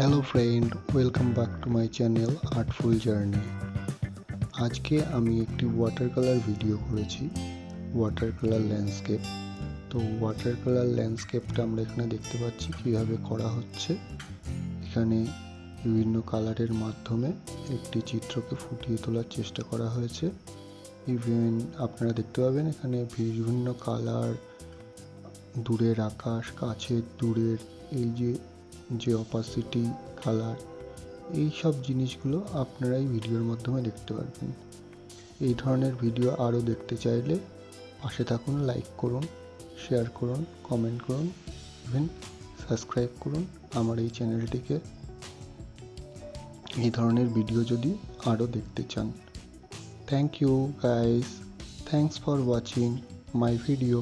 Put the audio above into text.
Hello friend, welcome back to my channel artful journey. আজকে আমি একটি ওয়াটার কালার ভিডিও করেছি, ওয়াটার কালার ল্যান্ডস্কেপ। তো ওয়াটার কালার ল্যান্ডস্কেপটা আমরা এখানে দেখতে পাচ্ছি কিভাবে করা হচ্ছে। এখানে বিভিন্ন কালারের মাধ্যমে একটি চিত্রকে ফুটিয়ে তোলার চেষ্টা করা হয়েছে। ইভেন আপনারা দেখতে পাবেন এখানে বিভিন্ন কালার, দূরের আকাশ, কাছের দূরের এই যে অপাসিটি কালার, এই সব জিনিসগুলো আপনারা এই ভিডিওর মাধ্যমে দেখতে পারবেন। এই ধরনের ভিডিও আরও দেখতে চাইলে পাশে থাকুন, লাইক করুন, শেয়ার করুন, কমেন্ট করুন, ইভেন সাবস্ক্রাইব করুন আমার এই চ্যানেলটিকে, এই ধরনের ভিডিও যদি আরও দেখতে চান। Thank you guys, thanks for watching my video.